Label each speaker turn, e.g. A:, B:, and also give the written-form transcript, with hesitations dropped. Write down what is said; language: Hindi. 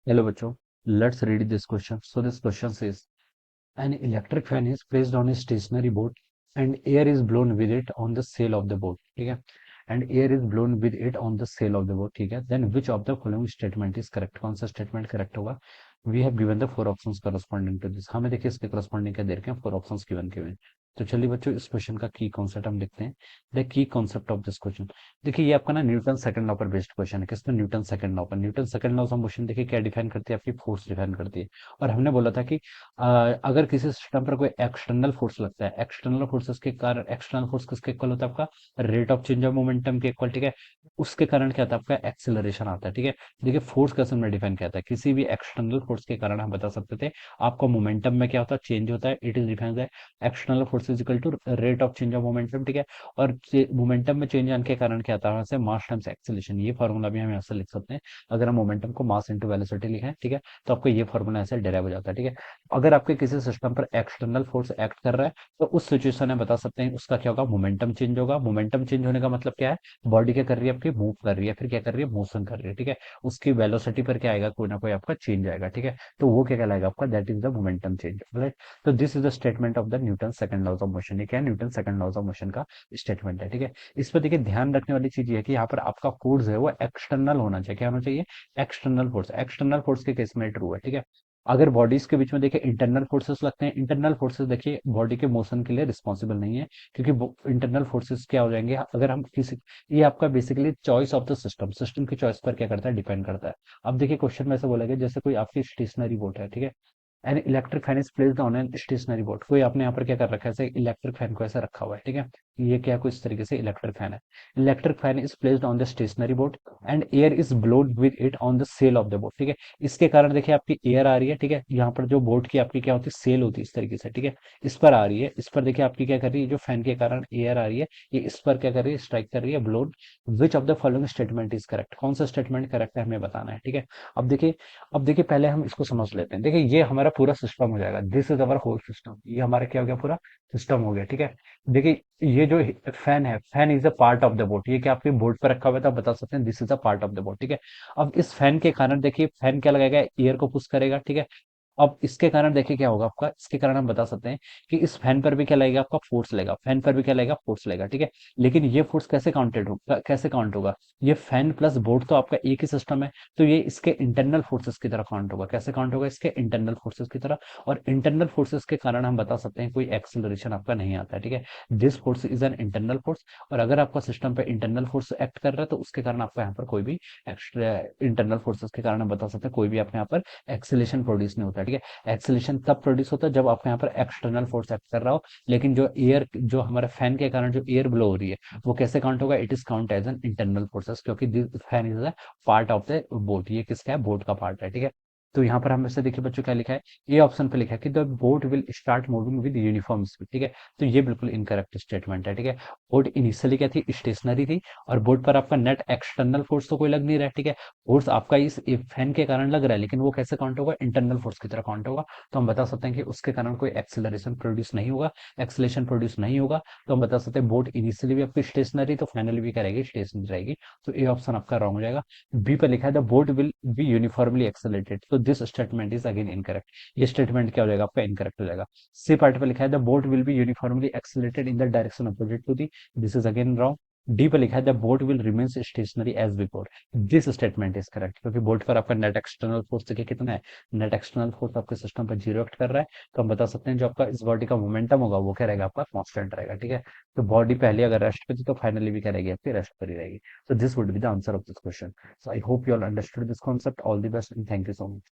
A: Hello बच्चों, let's read this question. So this question says, an electric fan is placed on a stationary boat and air is blown with it on the sail of the boat. ठीक है? And air is blown with it on the sail of the boat. ठीक है? Then which of the following statement is correct? कौन सा statement correct होगा? We have given the four options corresponding to this. हमें देखिए इसके corresponding क्या दे रखे हैं? Four options given किए हुए हैं. तो चलिए बच्चों इस क्वेश्चन का की कॉन्सेप्ट हम देखते हैं. The key concept of this question. देखिए ये आपका ना न्यूटन सेकंड लॉ पर बेस्ड क्वेश्चन है. किसमें? न्यूटन सेकंड लॉ पर. Newton second law of motion देखिए क्या डिफाइन करती है? आपकी फोर्स डिफाइन करती है. और हमने बोला था कि अगर किसी सिस्टम पर कोई एक्सटर्नल फोर्स लगता है, एक्सटर्नल फोर्सेस के कारण, एक्सटर्नल फोर्स किसके इक्वल होता है? आपका rate of change of momentum के इक्वल. ठीक है? उसके कारण क्या आता है? आपका एक्सेलरेशन आता है. ठीक है? देखिए फोर्स कैसे हमने डिफाइन किया था, किसी भी एक्सटर्नल फोर्स के कारण हम बता सकते थे आपका मोमेंटम में क्या होता है? चेंज होता है. It is defined by external force is equal to rate of change of momentum. ठीक है? और मोमेंटम में चेंज आने के कारण क्या आता है? से मास टाइम्स एक्सेलरेशन. ये फॉर्मूला भी हम यहाँ से लिख सकते हैं. अगर हम मोमेंटम को मास इंटू वेलोसिटी लिखें, ठीक है, तो आपको ये फॉर्मूला ऐसे डेराइव हो जाता है. ठीक है? अगर आपके किसी सिस्टम पर एक्सटर्नल फोर्स एक्ट कर रहा है तो उस सिचुएशन में बता सकते हैं उसका क्या होगा? मोमेंटम चेंज होगा. मोमेंटम चेंज होने का मतलब क्या है? बॉडी क्या कर रही है? आपकी मूव कर रही है, फिर क्या कर रही है? मोशन कर रही है. ठीक है? उसकी वेलोसिटी पर क्या आएगा? कोई ना कोई आपका चेंज आएगा. ठीक है? तो वो क्या कहलाएगा? आपका that is the momentum change. Right? तो this is the statement of the Newton second laws of motion. ये क्या है? Newton second laws of motion का स्टेटमेंट है. ठीक है? इस पर देखिए ध्यान रखने वाली चीज ये है कि यहाँ पर आपका फोर्स है वो एक्सटर्नल होना चाहिए. क्या होना चाहिए? External force. एक्सटर्नल फोर्स के केस में ट्रू है. ठीक है? अगर बॉडीज के बीच में देखिए इंटरनल फोर्सेस लगते हैं, इंटरनल फोर्सेस देखिए बॉडी के मोशन के लिए रिस्पॉन्सिबल नहीं है, क्योंकि इंटरनल फोर्सेस क्या हो जाएंगे अगर हम किसी, ये आपका basically choice of the system, system की चॉइस पर क्या करता है? डिपेंड करता है. अब देखिए क्वेश्चन में ऐसे बोला गया जैसे कोई आपकी स्टेशनरी बोट है. ठीक है? An electric fan is placed on an stationary board. कोई आपने यहाँ पर क्या कर रखा है? ऐसे इलेक्ट्रिक फैन को ऐसे रखा हुआ है. ठीक है? ये क्या कुछ तरीके से इलेक्ट्रिक फैन है. Electric fan is placed on the stationary board and air is blown with it on the sail of the boat. ठीक है? इसके कारण देखिए आपकी एयर आ रही है. ठीक है? यहाँ पर जो बोट की आपकी क्या होती है? सेल होती है इस तरीके से. ठीक है? इस पर आ रही है. इस पर देखिए आपकी क्या कर रही है? जो फैन के कारण एयर आ रही है, ये इस पर क्या कर रही है? स्ट्राइक कर रही है, blown. Which of the following statement is correct? कौन सा स्टेटमेंट करेक्ट है हमें बताना है. ठीक है? अब देखिए, अब देखिए पहले हम इसको समझ लेते हैं. देखिए ये हमारा पूरा सिस्टम हो जाएगा. This is our whole system. ये हमारा क्या हो गया? पूरा सिस्टम हो गया. ठीक है? देखिए ये जो फैन है, fan is a part of the boat. ये क्या आपके बोर्ड पर रखा हुआ है तो आप बता सकते हैं this is a part of the boat. ठीक है? अब इस फैन के कारण देखिए फैन क्या लगाएगा? एयर को पुश करेगा. ठीक है? अब इसके कारण देखिए क्या होगा आपका? इसके कारण हम बता सकते हैं कि इस फैन पर भी क्या लगेगा? आपका फोर्स लगेगा. फैन पर भी क्या लगेगा? फोर्स लगेगा. ठीक है? लेकिन ये फोर्स कैसे काउंटेड होगा? कैसे काउंट होगा? ये फैन प्लस बोर्ड तो आपका एक ही सिस्टम है, तो ये इसके इंटरनल फोर्सेस की तरह काउंट होगा. कैसे काउंट होगा? इसके इंटरनल फोर्सेस की तरह. और इंटरनल फोर्सेस के कारण हम बता सकते हैं कोई एक्सेलरेशन आपका नहीं आता है. ठीक है? This force is an internal force. और अगर आपका सिस्टम पे इंटरनल फोर्स एक्ट कर रहा है तो उसके कारण आपका यहाँ पर कोई भी एक्स्ट्रा इंटरनल फोर्सेस के कारण हम बता सकते हैं कोई भी आपके यहाँ पर एक्सेलेशन प्रोड्यूस नहीं होता है. ठीक है? एक्सेलेशन तब प्रोड्यूस होता है जब आपके यहाँ पर एक्सटर्नल फोर्स एक्ट कर रहा हो. लेकिन जो एयर, जो हमारे फैन के कारण जो एयर ब्लो हो रही है, वो कैसे काउंट होगा? It is count as an internal forces, क्योंकि this fan is a part of the boat. ये किसका है? बोट का पार्ट है. ठीक है? तो यहाँ पर हम से देखिए बच्चों क्या लिखा है? ए ऑप्शन पे लिखा है कि the boat will start moving with uniform speed. ठीक है? तो ये बिल्कुल इनकरेक्ट स्टेटमेंट है. ठीक है? बोट इनिशियली क्या थी? स्टेशनरी थी. और बोट पर आपका नेट एक्सटर्नल फोर्स तो कोई लग नहीं रहा है. ठीक है? फोर्स आपका इस फैन के कारण लग रहा है, लेकिन वो कैसे काउंट होगा? इंटरनल फोर्स की तरह काउंट होगा. तो हम बता सकते हैं कि उसके कारण कोई एक्सेलरेशन प्रोड्यूस नहीं होगा. एक्सेलेशन प्रोड्यूस नहीं होगा तो हम बता सकते हैं बोट इनिशियली भी आपकी स्टेशनरी, तो फाइनली भी क्या रहेगी? स्टेशनरी रहेगी. तो ए ऑप्शन आपका रॉन्ग हो जाएगा. बी पर लिखा है the boat will be uniformly accelerated. तो this statement is again incorrect. ये स्टेटमेंट क्या हो जाएगा? आपका इनकरेक्ट हो जाएगा. सी पार्ट पर लिखा है the boat will be uniformly accelerated in the direction opposite to the. This is again wrong. D पर लिखा है the boat will remain stationary as before. This statement is correct, क्योंकि बोर्ड पर आपका नेट एक्सटर्नल फोर्स देखिए कितना है? नेट एक्सटर्नल फोर्स आपके सिस्टम पर जीरो एक्ट कर रहा है. तो हम बता सकते हैं जो आपका इस बॉडी का मोमेंटम होगा वो क्या रहेगा? आपका कांस्टेंट रहेगा. ठीक है? तो बॉडी पहले अगर रेस्ट पे थी तो फाइनली भी क्या रहेगी? आपकी रेस्ट पर ही रहेगी. So this would be the answer of this question. So I hope you all understood this concept. All the best and thank you so much.